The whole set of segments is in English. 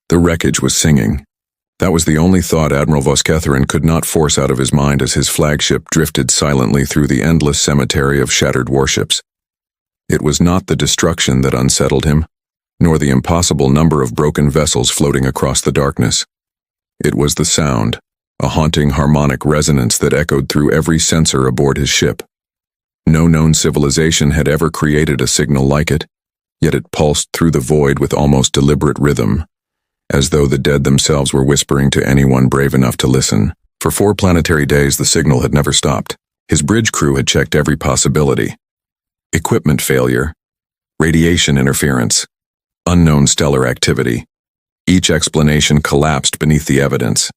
The wreckage was singing. That was the only thought Admiral Vosketheran could not force out of his mind as his flagship drifted silently through the endless cemetery of shattered warships. It was not the destruction that unsettled him, nor the impossible number of broken vessels floating across the darkness. It was the sound, a haunting harmonic resonance that echoed through every sensor aboard his ship. No known civilization had ever created a signal like it, yet it pulsed through the void with almost deliberate rhythm, as though the dead themselves were whispering to anyone brave enough to listen. For 4 planetary days the signal had never stopped. His bridge crew had checked every possibility. Equipment failure, radiation interference, unknown stellar activity. Each explanation collapsed beneath the evidence.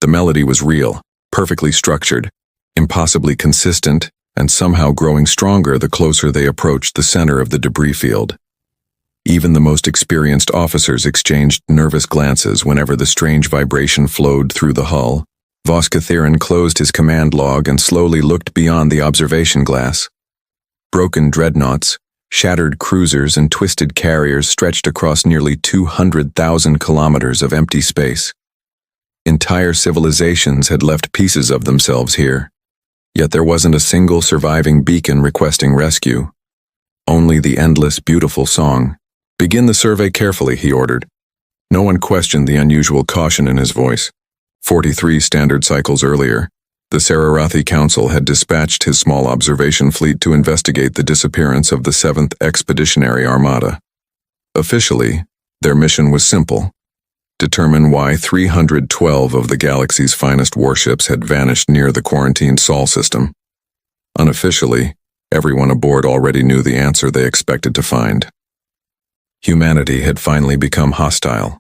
The melody was real, perfectly structured, impossibly consistent, and somehow growing stronger the closer they approached the center of the debris field. Even the most experienced officers exchanged nervous glances whenever the strange vibration flowed through the hull. Vosketheran closed his command log and slowly looked beyond the observation glass. Broken dreadnoughts, shattered cruisers, and twisted carriers stretched across nearly 200,000 kilometers of empty space. Entire civilizations had left pieces of themselves here, yet there wasn't a single surviving beacon requesting rescue. Only the endless, beautiful song. "Begin the survey carefully," he ordered. No one questioned the unusual caution in his voice. 43 standard cycles earlier, the Sararathi Council had dispatched his small observation fleet to investigate the disappearance of the 7th Expeditionary Armada. Officially, their mission was simple: determine why 312 of the galaxy's finest warships had vanished near the quarantined Sol system. Unofficially, everyone aboard already knew the answer they expected to find. Humanity had finally become hostile.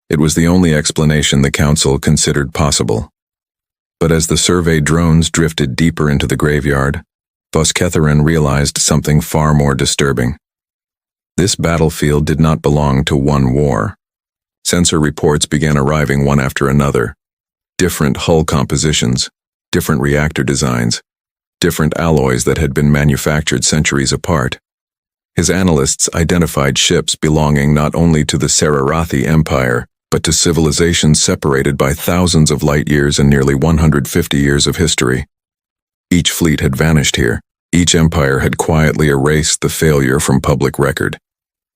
It was the only explanation the Council considered possible. But as the survey drones drifted deeper into the graveyard, Vosketheran realized something far more disturbing. This battlefield did not belong to one war. Sensor reports began arriving one after another. Different hull compositions, different reactor designs, different alloys that had been manufactured centuries apart. His analysts identified ships belonging not only to the Sararathi Empire, but to civilizations separated by thousands of light years and nearly 150 years of history. Each fleet had vanished here. Each empire had quietly erased the failure from public record.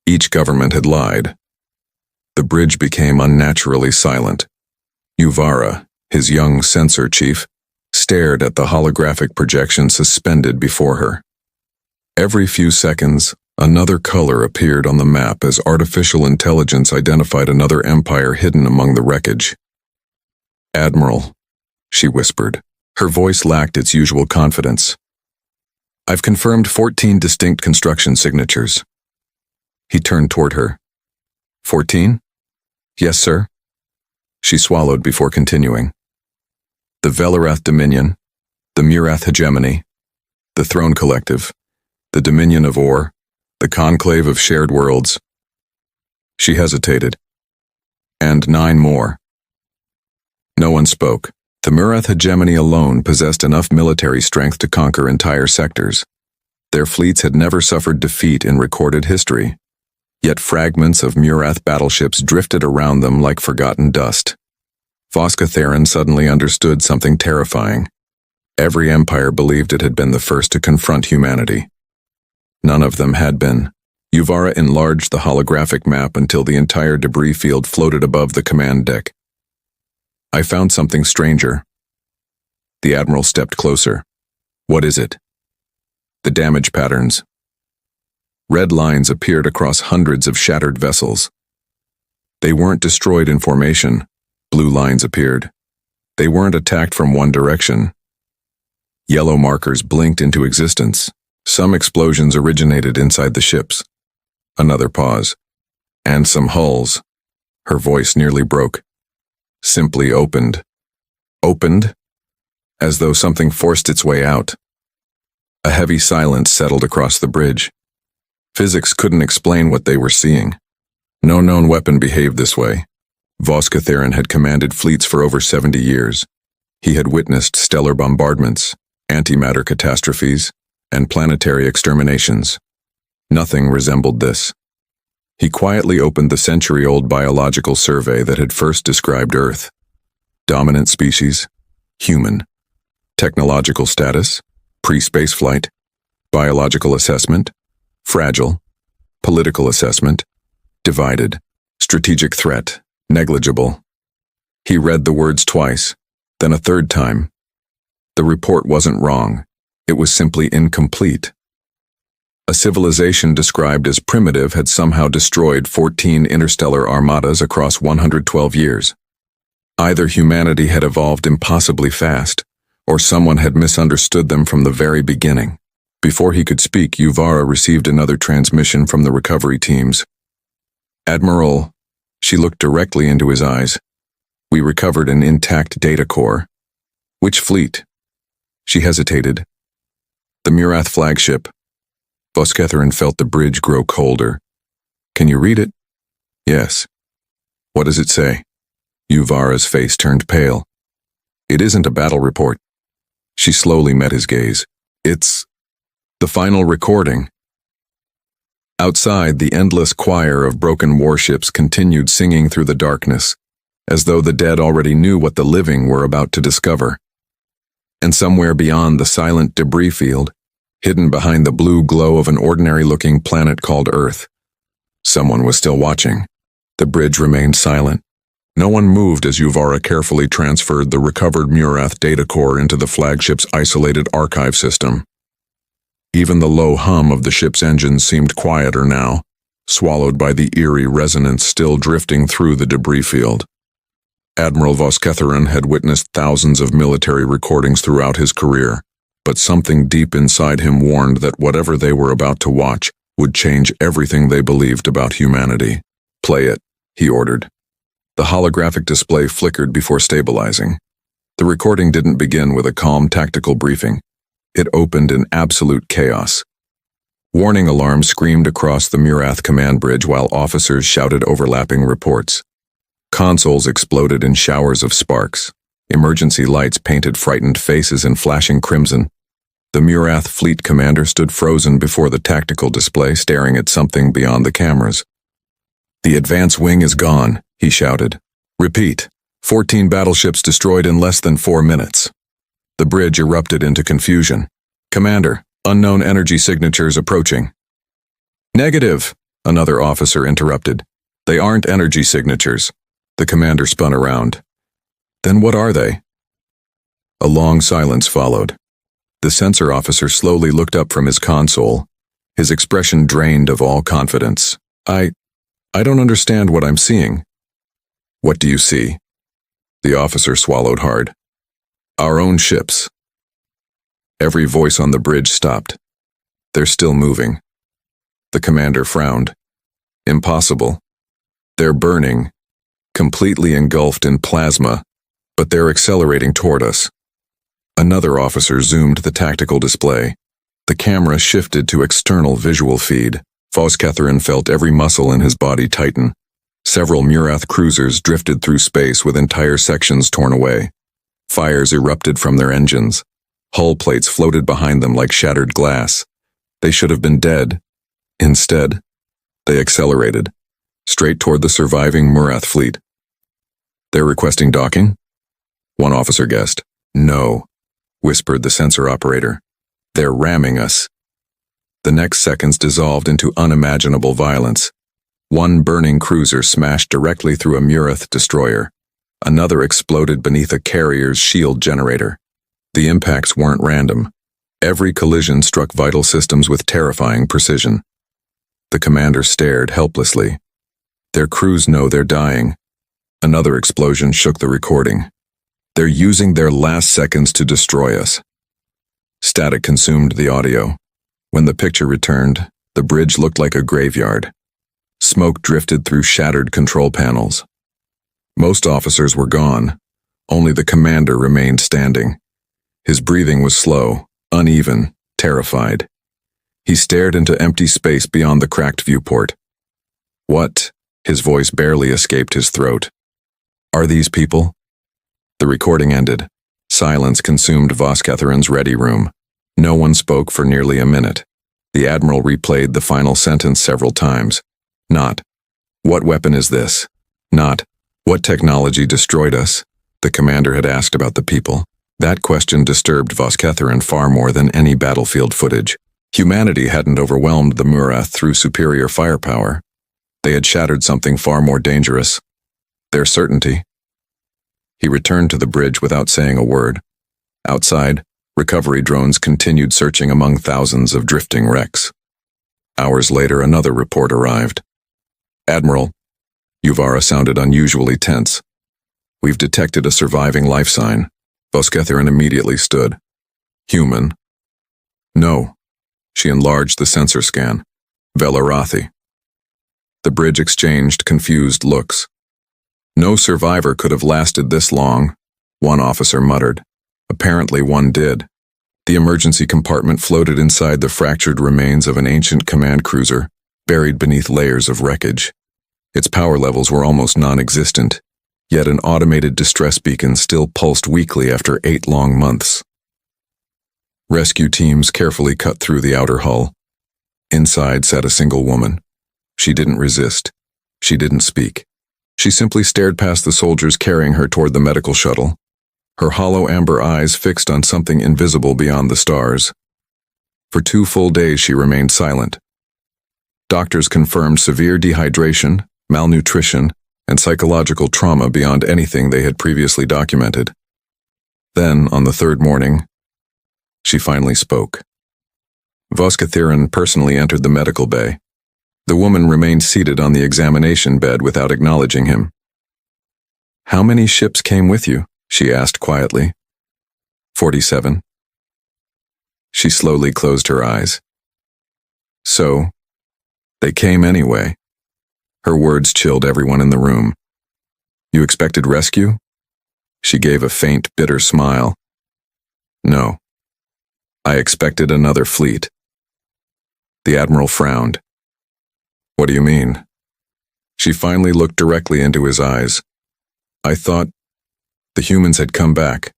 Each government had lied. The bridge became unnaturally silent. Uvara, his young sensor chief, stared at the holographic projection suspended before her. Every few seconds, another color appeared on the map as artificial intelligence identified another empire hidden among the wreckage. "Admiral," she whispered. Her voice lacked its usual confidence. "I've confirmed 14 distinct construction signatures." He turned toward her. 14? "Yes, sir." She swallowed before continuing. "The Velarath Dominion, the Murath Hegemony, the Throne Collective, the Dominion of Ore, the Conclave of Shared Worlds." She hesitated. "And 9 more." No one spoke. The Murath Hegemony alone possessed enough military strength to conquer entire sectors. Their fleets had never suffered defeat in recorded history, yet fragments of Murath battleships drifted around them like forgotten dust. Vosketheran suddenly understood something terrifying. Every empire believed it had been the first to confront humanity. None of them had been. Uvara enlarged the holographic map until the entire debris field floated above the command deck. "I found something stranger." The Admiral stepped closer. "What is it?" "The damage patterns." Red lines appeared across hundreds of shattered vessels. They weren't destroyed in formation. Blue lines appeared. They weren't attacked from one direction. Yellow markers blinked into existence. Some explosions originated inside the ships. Another pause. And some hulls. Her voice nearly broke. Simply opened. Opened? As though something forced its way out. A heavy silence settled across the bridge. Physics couldn't explain what they were seeing. No known weapon behaved this way. Vosketheran had commanded fleets for over 70 years. He had witnessed stellar bombardments, antimatter catastrophes, and planetary exterminations. Nothing resembled this. He quietly opened the century-old biological survey that had first described Earth. Dominant species, human. Technological status, pre-spaceflight. Biological assessment, fragile. Political assessment, divided. Strategic threat, negligible. He read the words twice, then a third time. The report wasn't wrong. It was simply incomplete. A civilization described as primitive had somehow destroyed 14 interstellar armadas across 112 years. Either humanity had evolved impossibly fast, or someone had misunderstood them from the very beginning. Before he could speak, Uvara received another transmission from the recovery teams. Admiral, she looked directly into his eyes. We recovered an intact data core. Which fleet? She hesitated. The Murath flagship. Vosketheran felt the bridge grow colder. Can you read it? Yes. What does it say? Uvara's face turned pale. It isn't a battle report. She slowly met his gaze. It's the final recording. Outside, the endless choir of broken warships continued singing through the darkness, as though the dead already knew what the living were about to discover. And somewhere beyond the silent debris field, hidden behind the blue glow of an ordinary-looking planet called Earth, someone was still watching. The bridge remained silent. No one moved as Uvara carefully transferred the recovered Murath data core into the flagship's isolated archive system. Even the low hum of the ship's engines seemed quieter now, swallowed by the eerie resonance still drifting through the debris field. Admiral Vosketheran had witnessed thousands of military recordings throughout his career, but something deep inside him warned that whatever they were about to watch would change everything they believed about humanity. Play it, he ordered. The holographic display flickered before stabilizing. The recording didn't begin with a calm tactical briefing. It opened in absolute chaos. Warning alarms screamed across the Murath command bridge while officers shouted overlapping reports. Consoles exploded in showers of sparks. Emergency lights painted frightened faces in flashing crimson. The Murath fleet commander stood frozen before the tactical display, staring at something beyond the cameras. The advance wing is gone, he shouted. Repeat, 14 battleships destroyed in less than 4 minutes. The bridge erupted into confusion. Commander, unknown energy signatures approaching. Negative, another officer interrupted. They aren't energy signatures. The commander spun around. Then what are they? A long silence followed. The sensor officer slowly looked up from his console, his expression drained of all confidence. I don't understand what I'm seeing. What do you see? The officer swallowed hard. Our own ships. Every voice on the bridge stopped. They're still moving. The commander frowned. Impossible. They're burning, completely engulfed in plasma, but they're accelerating toward us. Another officer zoomed the tactical display. The camera shifted to external visual feed. Vosketheran felt every muscle in his body tighten. Several Murath cruisers drifted through space with entire sections torn away. Fires erupted from their engines. Hull plates floated behind them like shattered glass. They should have been dead. Instead, they accelerated, straight toward the surviving Murath fleet. They're requesting docking? One officer guessed. No, whispered the sensor operator. They're ramming us. The next seconds dissolved into unimaginable violence. One burning cruiser smashed directly through a Murath destroyer. Another exploded beneath a carrier's shield generator. The impacts weren't random. Every collision struck vital systems with terrifying precision. The commander stared helplessly. Their crews know they're dying. Another explosion shook the recording. They're using their last seconds to destroy us. Static consumed the audio. When the picture returned, the bridge looked like a graveyard. Smoke drifted through shattered control panels. Most officers were gone. Only the commander remained standing. His breathing was slow, uneven, terrified. He stared into empty space beyond the cracked viewport. What? His voice barely escaped his throat. Are these people? The recording ended. Silence consumed Vosketheran's ready room. No one spoke for nearly a minute. The Admiral replayed the final sentence several times. Not What weapon is this? Not, what technology destroyed us? The commander had asked about the people. That question disturbed Vosketheran far more than any battlefield footage. Humanity hadn't overwhelmed the Murath through superior firepower. They had shattered something far more dangerous. Their certainty. He returned to the bridge without saying a word. Outside, recovery drones continued searching among thousands of drifting wrecks. Hours later, another report arrived. Admiral, Uvara sounded unusually tense. We've detected a surviving life sign. Vosketheran immediately stood. Human. No. She enlarged the sensor scan. Velarathi. The bridge exchanged confused looks. No survivor could have lasted this long, one officer muttered. Apparently one did. The emergency compartment floated inside the fractured remains of an ancient command cruiser, buried beneath layers of wreckage. Its power levels were almost non-existent, yet an automated distress beacon still pulsed weakly after 8 long months. Rescue teams carefully cut through the outer hull. Inside sat a single woman. She didn't resist. She didn't speak. She simply stared past the soldiers carrying her toward the medical shuttle, her hollow amber eyes fixed on something invisible beyond the stars. For 2 full days she remained silent. Doctors confirmed severe dehydration, malnutrition, and psychological trauma beyond anything they had previously documented. Then, on the 3rd morning, she finally spoke. Vosketheran personally entered the medical bay. The woman remained seated on the examination bed without acknowledging him. "How many ships came with you?" she asked quietly. 47. She slowly closed her eyes. "So, they came anyway." Her words chilled everyone in the room. "You expected rescue?" She gave a faint, bitter smile. "No. I expected another fleet." The Admiral frowned. "What do you mean?" She finally looked directly into his eyes. "I thought the humans had come back."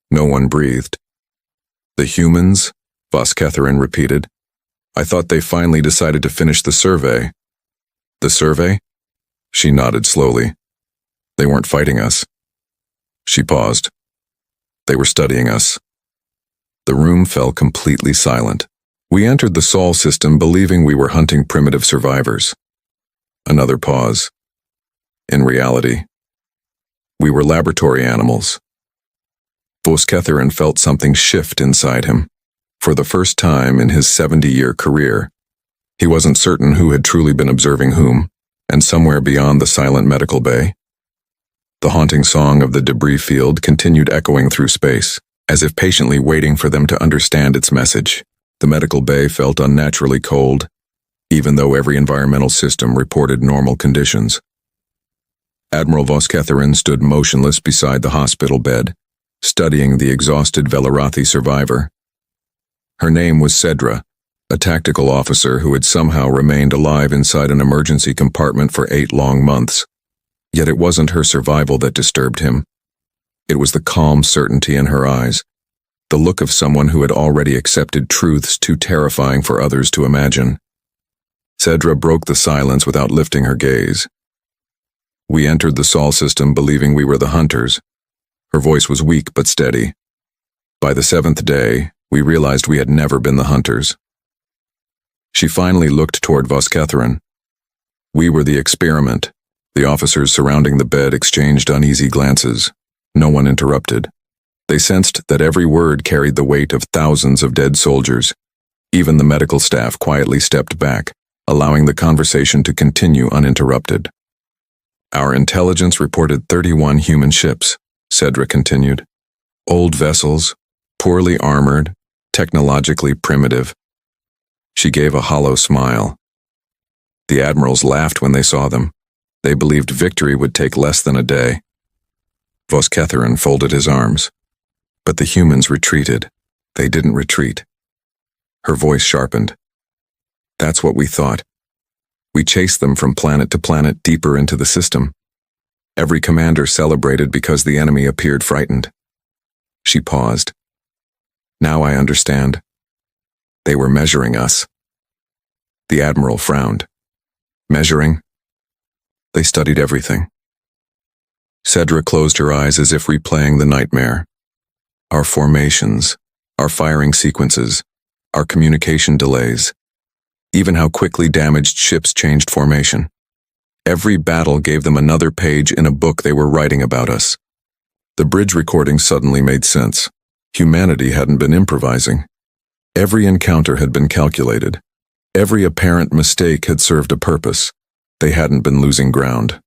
No one breathed. "The humans?" Vosketheran repeated. "I thought they finally decided to finish the survey." "The survey?" She nodded slowly. "They weren't fighting us." She paused. "They were studying us." The room fell completely silent. We entered the Sol system believing we were hunting primitive survivors. Another pause. In reality, we were laboratory animals. Vosketheran felt something shift inside him. For the first time in his 70-year career, he wasn't certain who had truly been observing whom, and somewhere beyond the silent medical bay, the haunting song of the debris field continued echoing through space, as if patiently waiting for them to understand its message. The medical bay felt unnaturally cold, even though every environmental system reported normal conditions. Admiral Vosketheran stood motionless beside the hospital bed, studying the exhausted Velarathi survivor. Her name was Cedra, a tactical officer who had somehow remained alive inside an emergency compartment for 8 long months. Yet it wasn't her survival that disturbed him. It was the calm certainty in her eyes, the look of someone who had already accepted truths too terrifying for others to imagine. Cedra broke the silence without lifting her gaze. "We entered the Sol system believing we were the hunters." Her voice was weak but steady. "By the 7th day, we realized we had never been the hunters." She finally looked toward Vosketheran. "We were the experiment." The officers surrounding the bed exchanged uneasy glances. No one interrupted. They sensed that every word carried the weight of thousands of dead soldiers. Even the medical staff quietly stepped back, allowing the conversation to continue uninterrupted. "Our intelligence reported 31 human ships," Cedra continued. "Old vessels, poorly armored, technologically primitive." She gave a hollow smile. The admirals laughed when they saw them. They believed victory would take less than a day. Vosketheran folded his arms. But the humans retreated. They didn't retreat. Her voice sharpened. "That's what we thought. We chased them from planet to planet deeper into the system. Every commander celebrated because the enemy appeared frightened." She paused. "Now I understand. They were measuring us." The Admiral frowned. "Measuring?" They studied everything. Cedra closed her eyes as if replaying the nightmare. Our formations, our firing sequences, our communication delays, even how quickly damaged ships changed formation. Every battle gave them another page in a book they were writing about us. The bridge recording suddenly made sense. Humanity hadn't been improvising. Every encounter had been calculated. Every apparent mistake had served a purpose. They hadn't been losing ground.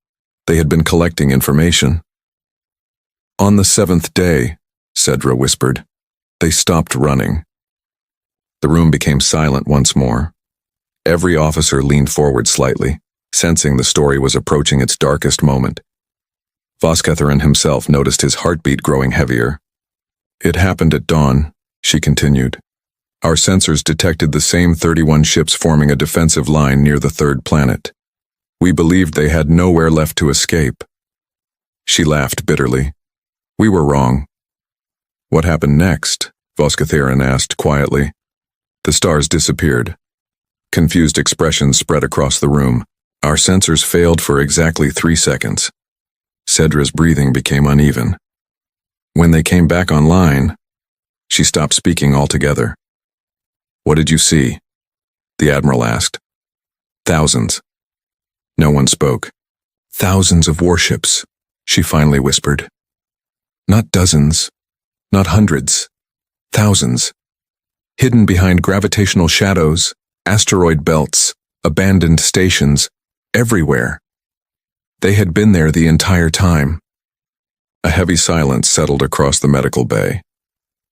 They had been collecting information. On the 7th day, Cedra whispered, they stopped running. The room became silent once more. Every officer leaned forward slightly, sensing the story was approaching its darkest moment. Vosketheran himself noticed his heartbeat growing heavier. It happened at dawn, she continued. Our sensors detected the same 31 ships forming a defensive line near the third planet. We believed they had nowhere left to escape. She laughed bitterly. We were wrong. What happened next? Vosketheran asked quietly. The stars disappeared. Confused expressions spread across the room. Our sensors failed for exactly 3 seconds. Cedra's breathing became uneven. When they came back online, she stopped speaking altogether. What did you see? The Admiral asked. Thousands. No one spoke. Thousands of warships, she finally whispered. Not dozens, not hundreds, thousands. Hidden behind gravitational shadows, asteroid belts, abandoned stations, everywhere. They had been there the entire time. A heavy silence settled across the medical bay.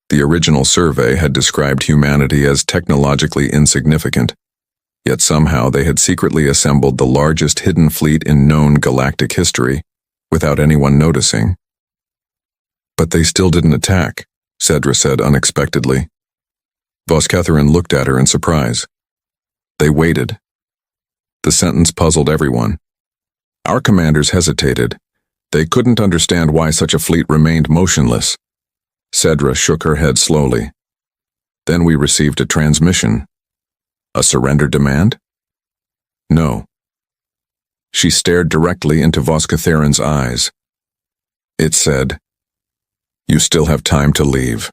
The original survey had described humanity as technologically insignificant, yet somehow they had secretly assembled the largest hidden fleet in known galactic history, without anyone noticing. But they still didn't attack, Cedra said unexpectedly. Vosketheran looked at her in surprise. They waited. The sentence puzzled everyone. Our commanders hesitated. They couldn't understand why such a fleet remained motionless. Cedra shook her head slowly. Then we received a transmission. A surrender demand? No. She stared directly into Vosketheran's eyes. It said, "You still have time to leave."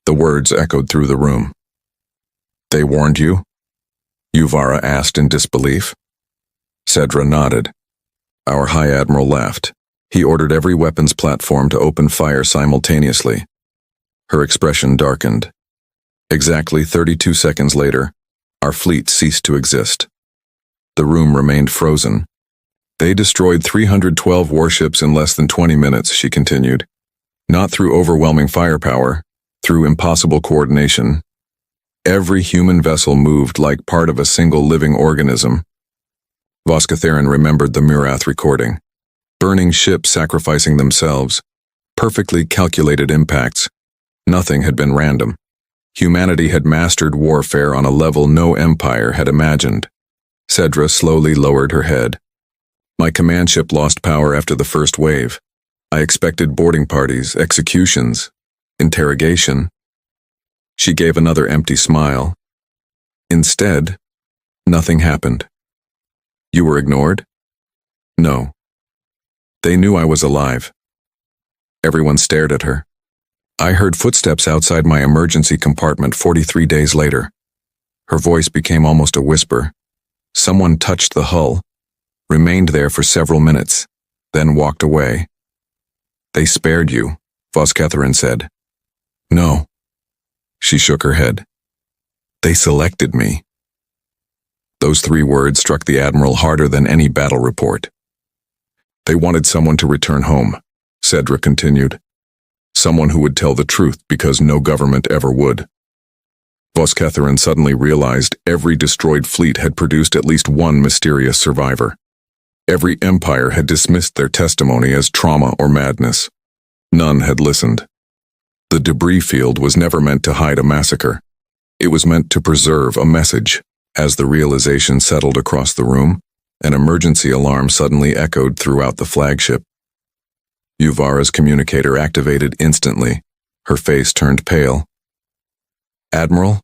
The words echoed through the room. They warned you? Yuvara asked in disbelief. Cedra nodded. Our High Admiral laughed. He ordered every weapons platform to open fire simultaneously. Her expression darkened. Exactly 32 seconds later, our fleet ceased to exist. The room remained frozen. They destroyed 312 warships in less than 20 minutes, she continued. Not through overwhelming firepower, through impossible coordination. Every human vessel moved like part of a single living organism. Vosketheran remembered the Murath recording. Burning ships sacrificing themselves. Perfectly calculated impacts. Nothing had been random. Humanity had mastered warfare on a level no empire had imagined. Cedra slowly lowered her head. My command ship lost power after the first wave. I expected boarding parties, executions, interrogation. She gave another empty smile. Instead, nothing happened. You were ignored? No. They knew I was alive. Everyone stared at her. I heard footsteps outside my emergency compartment 43 days later. Her voice became almost a whisper. Someone touched the hull, remained there for several minutes, then walked away. They spared you, Vosketheran said. No. She shook her head. They selected me. Those 3 words struck the Admiral harder than any battle report. They wanted someone to return home, Cedra continued. Someone who would tell the truth because no government ever would. Vosketheran suddenly realized every destroyed fleet had produced at least one mysterious survivor. Every empire had dismissed their testimony as trauma or madness. None had listened. The debris field was never meant to hide a massacre. It was meant to preserve a message. As the realization settled across the room, an emergency alarm suddenly echoed throughout the flagship. Yuvara's communicator activated instantly. Her face turned pale. Admiral?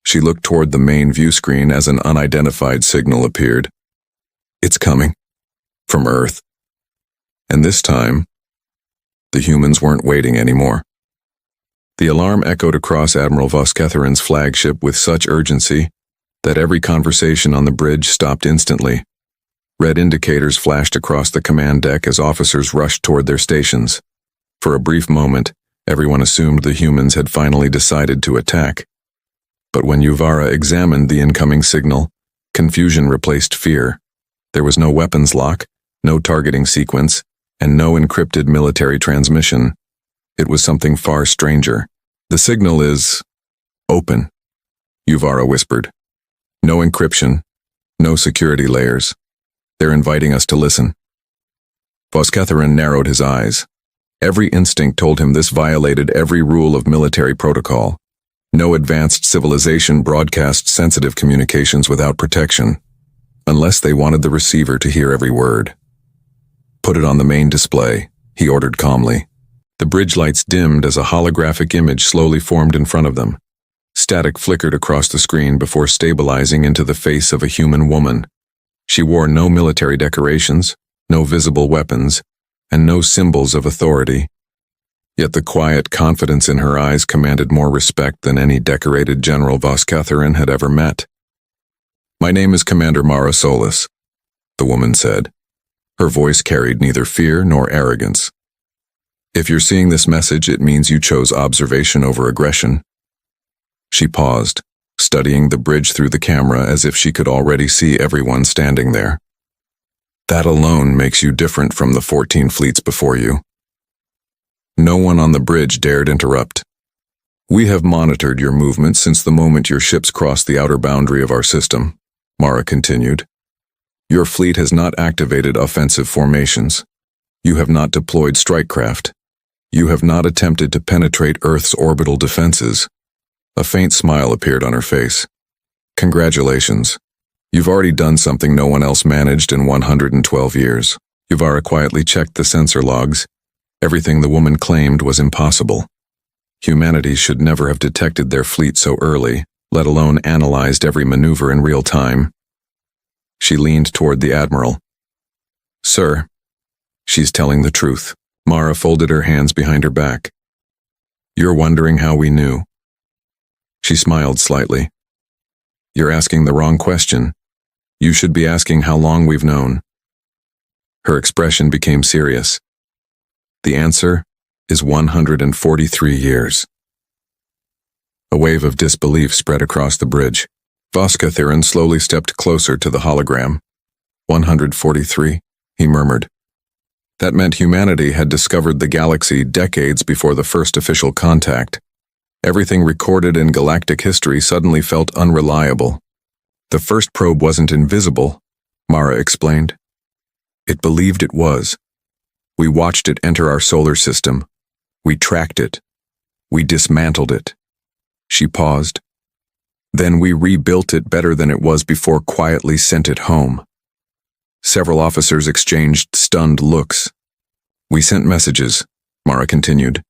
She looked toward the main view screen as an unidentified signal appeared. It's coming, from Earth. And this time, the humans weren't waiting anymore. The alarm echoed across Admiral Vosketheran's flagship with such urgency that every conversation on the bridge stopped instantly. Red indicators flashed across the command deck as officers rushed toward their stations. For a brief moment, everyone assumed the humans had finally decided to attack. But when Uvara examined the incoming signal, confusion replaced fear. There was no weapons lock, no targeting sequence, and no encrypted military transmission. It was something far stranger. "The signal is open," Uvara whispered. "No encryption, no security layers. They're inviting us to listen." Vosketheran narrowed his eyes. Every instinct told him this violated every rule of military protocol. No advanced civilization broadcast sensitive communications without protection, unless they wanted the receiver to hear every word. "Put it on the main display," he ordered calmly. The bridge lights dimmed as a holographic image slowly formed in front of them. Static flickered across the screen before stabilizing into the face of a human woman. She wore no military decorations, no visible weapons, and no symbols of authority. Yet the quiet confidence in her eyes commanded more respect than any decorated General Vosketheran had ever met. "My name is Commander Mara Solis," the woman said. Her voice carried neither fear nor arrogance. "If you're seeing this message, it means you chose observation over aggression." She paused, studying the bridge through the camera as if she could already see everyone standing there. "That alone makes you different from the 14 fleets before you." No one on the bridge dared interrupt. "We have monitored your movements since the moment your ships crossed the outer boundary of our system," Mara continued. "Your fleet has not activated offensive formations. You have not deployed strike craft. You have not attempted to penetrate Earth's orbital defenses." A faint smile appeared on her face. "Congratulations. You've already done something no one else managed in 112 years. Uvara quietly checked the sensor logs. Everything the woman claimed was impossible. Humanity should never have detected their fleet so early, let alone analyzed every maneuver in real time. She leaned toward the Admiral. "Sir, she's telling the truth." Mara folded her hands behind her back. "You're wondering how we knew." She smiled slightly. "You're asking the wrong question. You should be asking how long we've known." Her expression became serious. "The answer is 143 years. A wave of disbelief spread across the bridge. Vosketheran slowly stepped closer to the hologram. 143, he murmured. That meant humanity had discovered the galaxy decades before the first official contact. Everything recorded in galactic history suddenly felt unreliable. "The first probe wasn't invisible," Mara explained. "It believed it was. We watched it enter our solar system. We tracked it. We dismantled it." She paused. "Then we rebuilt it better than it was before, quietly sent it home." Several officers exchanged stunned looks. "We sent messages," Mara continued.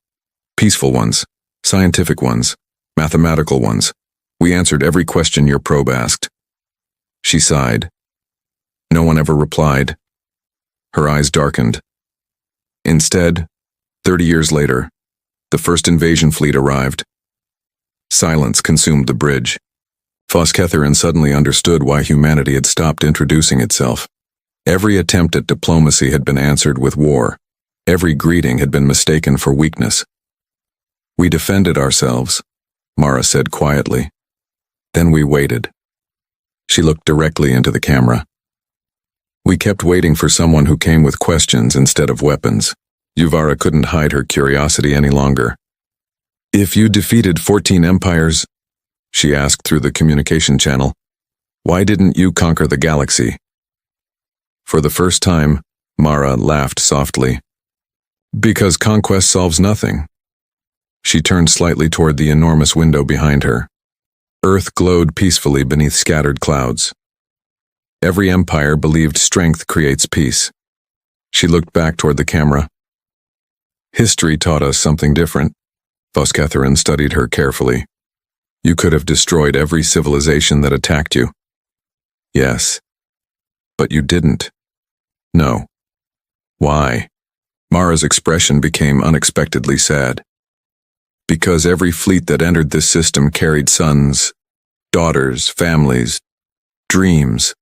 "Peaceful ones, scientific ones, mathematical ones. We answered every question your probe asked." She sighed. No one ever replied. Her eyes darkened. Instead, 30 years later, the first invasion fleet arrived. Silence consumed the bridge. Vosketheran suddenly understood why humanity had stopped introducing itself. Every attempt at diplomacy had been answered with war. Every greeting had been mistaken for weakness. "We defended ourselves," Mara said quietly. "Then we waited." She looked directly into the camera. "We kept waiting for someone who came with questions instead of weapons." Uvara couldn't hide her curiosity any longer. "If you defeated 14 empires," she asked through the communication channel, "why didn't you conquer the galaxy?" For the first time, Mara laughed softly. "Because conquest solves nothing." She turned slightly toward the enormous window behind her. Earth glowed peacefully beneath scattered clouds. Every empire believed strength creates peace. She looked back toward the camera. "History taught us something different." Vosketheran studied her carefully. "You could have destroyed every civilization that attacked you." "Yes. But you didn't." "No. Why? Mara's expression became unexpectedly sad. Because every fleet that entered this system carried sons, daughters, families, dreams.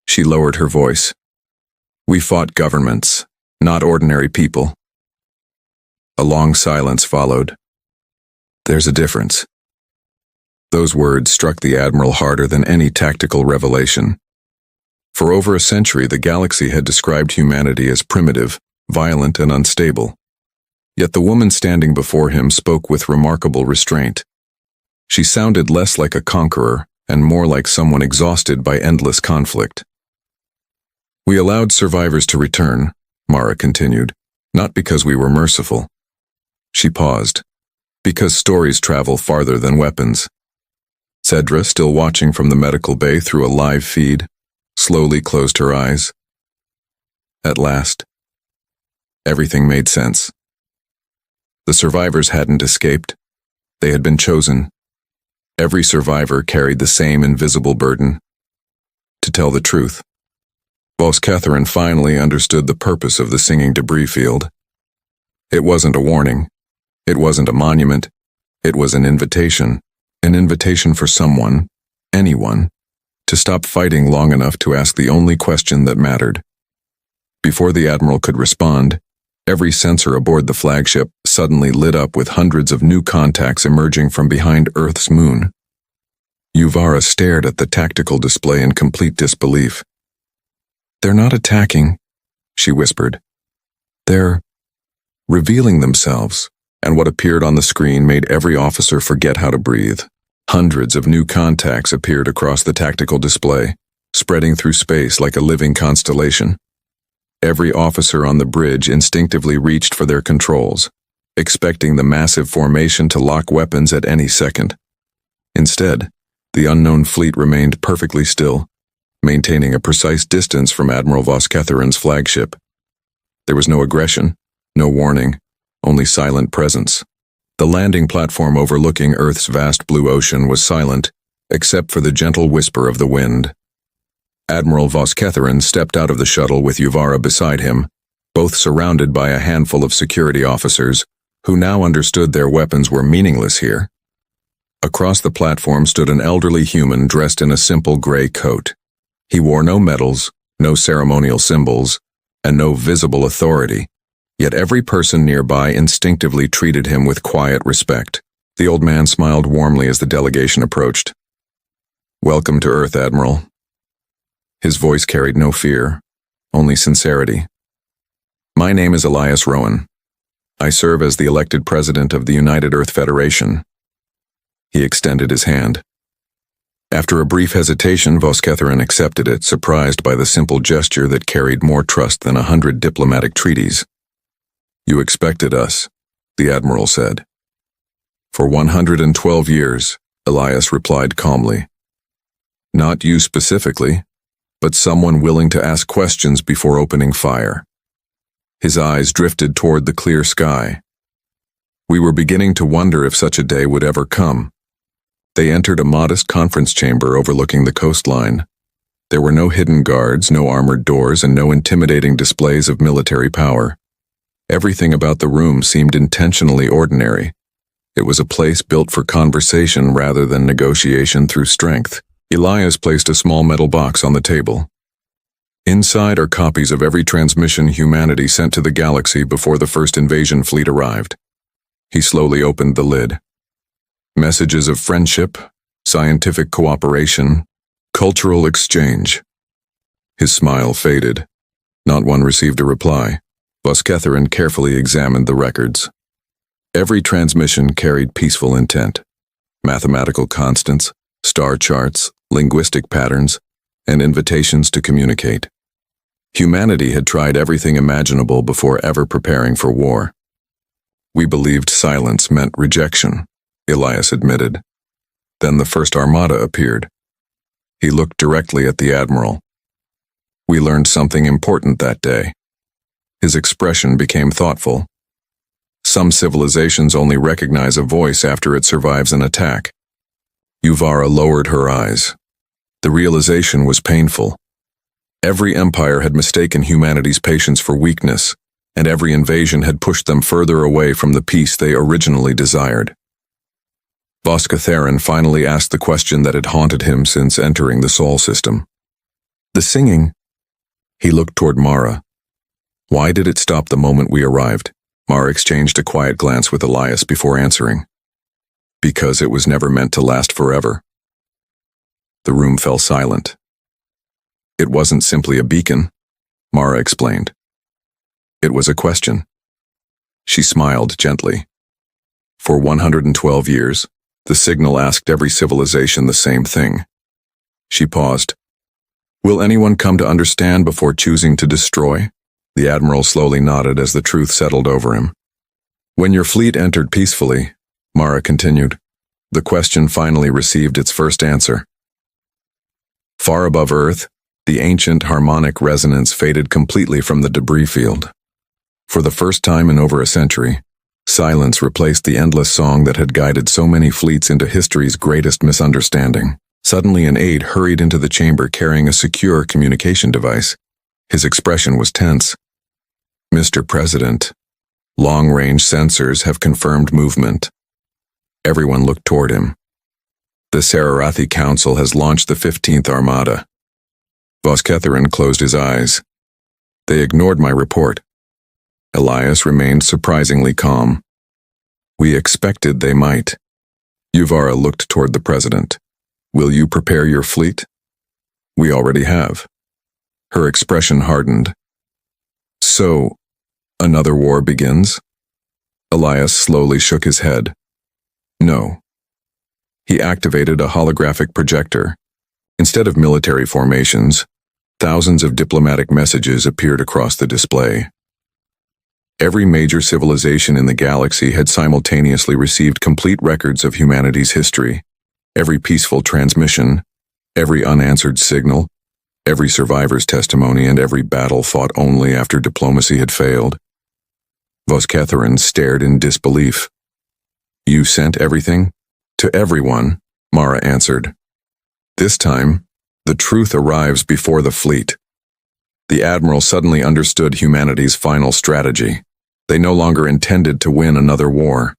She lowered her voice. We fought governments, not ordinary people. A long silence followed. There's a difference. Those words struck the Admiral harder than any tactical revelation. For over a century, the galaxy had described humanity as primitive, violent, and unstable. Yet the woman standing before him spoke with remarkable restraint. She sounded less like a conqueror and more like someone exhausted by endless conflict. We allowed survivors to return, Mara continued, not because we were merciful. She paused. Because stories travel farther than weapons. Cedra, still watching from the medical bay through a live feed, slowly closed her eyes. At last, everything made sense. The survivors hadn't escaped. They had been chosen. Every survivor carried the same invisible burden. To tell the truth, Vosketheran finally understood the purpose of the singing debris field. It wasn't a warning. It wasn't a monument. It was an invitation for someone, anyone, to stop fighting long enough to ask the only question that mattered. Before the Admiral could respond, every sensor aboard the flagship suddenly lit up with hundreds of new contacts emerging from behind Earth's moon. Yuvara stared at the tactical display in complete disbelief. They're not attacking, she whispered. They're revealing themselves, and what appeared on the screen made every officer forget how to breathe. Hundreds of new contacts appeared across the tactical display, spreading through space like a living constellation. Every officer on the bridge instinctively reached for their controls, expecting the massive formation to lock weapons at any second. Instead, the unknown fleet remained perfectly still, maintaining a precise distance from Admiral Vosketheran's flagship. There was no aggression, no warning, only silent presence. The landing platform overlooking Earth's vast blue ocean was silent, except for the gentle whisper of the wind. Admiral Vosketheran stepped out of the shuttle with Yuvara beside him, both surrounded by a handful of security officers, who now understood their weapons were meaningless here. Across the platform stood an elderly human dressed in a simple gray coat. He wore no medals, no ceremonial symbols, and no visible authority. Yet every person nearby instinctively treated him with quiet respect. The old man smiled warmly as the delegation approached. Welcome to Earth, Admiral. His voice carried no fear, only sincerity. My name is Elias Rowan. I serve as the elected president of the United Earth Federation. He extended his hand. After a brief hesitation, Vosketheran accepted it, surprised by the simple gesture that carried more trust than 100 diplomatic treaties. You expected us, the Admiral said. For 112 years, Elias replied calmly. Not you specifically, but someone willing to ask questions before opening fire. His eyes drifted toward the clear sky. We were beginning to wonder if such a day would ever come. They entered a modest conference chamber overlooking the coastline. There were no hidden guards, no armored doors, and no intimidating displays of military power. Everything about the room seemed intentionally ordinary. It was a place built for conversation rather than negotiation through strength. Elias placed a small metal box on the table. Inside are copies of every transmission humanity sent to the galaxy before the first invasion fleet arrived. He slowly opened the lid. Messages of friendship, scientific cooperation, cultural exchange. His smile faded. Not one received a reply. Vosketheran carefully examined the records. Every transmission carried peaceful intent. Mathematical constants, star charts, linguistic patterns, and invitations to communicate. Humanity had tried everything imaginable before ever preparing for war. We believed silence meant rejection, Elias admitted. Then the first armada appeared. He looked directly at the Admiral. We learned something important that day. His expression became thoughtful. Some civilizations only recognize a voice after it survives an attack. Yuvara lowered her eyes. The realization was painful. Every empire had mistaken humanity's patience for weakness, and every invasion had pushed them further away from the peace they originally desired. Vosketheran finally asked the question that had haunted him since entering the Sol system. The singing. He looked toward Mara. Why did it stop the moment we arrived? Mara exchanged a quiet glance with Elias before answering. Because it was never meant to last forever. The room fell silent. It wasn't simply a beacon, Mara explained. It was a question. She smiled gently. For 112 years, the signal asked every civilization the same thing. She paused. Will anyone come to understand before choosing to destroy? The Admiral slowly nodded as the truth settled over him. When your fleet entered peacefully, Mara continued, the question finally received its first answer. Far above Earth, the ancient harmonic resonance faded completely from the debris field. For the first time in over a century, silence replaced the endless song that had guided so many fleets into history's greatest misunderstanding. Suddenly an aide hurried into the chamber carrying a secure communication device. His expression was tense. Mr. President, long-range sensors have confirmed movement. Everyone looked toward him. The Sararathi Council has launched the 15th Armada. Vosketheran closed his eyes. They ignored my report. Elias remained surprisingly calm. We expected they might. Yuvara looked toward the president. Will you prepare your fleet? We already have. Her expression hardened. So, another war begins? Elias slowly shook his head. No. He activated a holographic projector. Instead of military formations, thousands of diplomatic messages appeared across the display. Every major civilization in the galaxy had simultaneously received complete records of humanity's history. Every peaceful transmission, every unanswered signal, every survivor's testimony, and every battle fought only after diplomacy had failed. Vosketheran stared in disbelief. You sent everything? To everyone, Mara answered. This time, the truth arrives before the fleet. The Admiral suddenly understood humanity's final strategy. They no longer intended to win another war.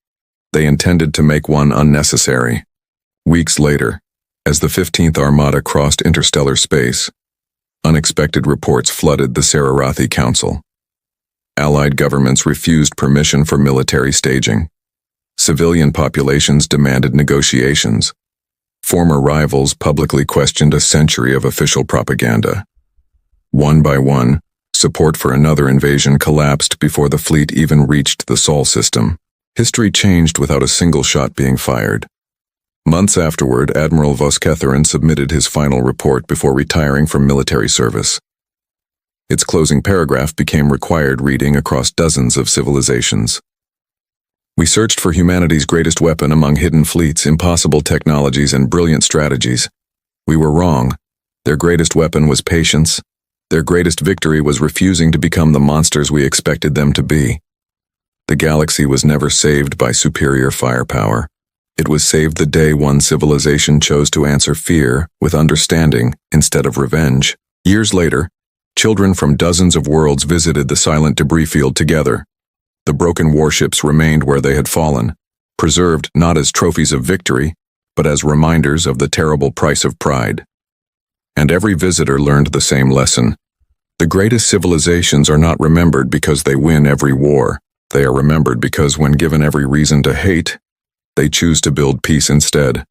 They intended to make one unnecessary. Weeks later, as the 15th Armada crossed interstellar space, unexpected reports flooded the Sararathi Council. Allied governments refused permission for military staging. Civilian populations demanded negotiations. Former rivals publicly questioned a century of official propaganda. One by one, support for another invasion collapsed before the fleet even reached the Sol system. History changed without a single shot being fired. Months afterward, Admiral Vosketheran submitted his final report before retiring from military service. Its closing paragraph became required reading across dozens of civilizations. We searched for humanity's greatest weapon among hidden fleets, impossible technologies, and brilliant strategies. We were wrong. Their greatest weapon was patience. Their greatest victory was refusing to become the monsters we expected them to be. The galaxy was never saved by superior firepower. It was saved the day one civilization chose to answer fear with understanding instead of revenge. Years later, children from dozens of worlds visited the silent debris field together. The broken warships remained where they had fallen, preserved not as trophies of victory, but as reminders of the terrible price of pride. And every visitor learned the same lesson. The greatest civilizations are not remembered because they win every war. They are remembered because when given every reason to hate, they choose to build peace instead.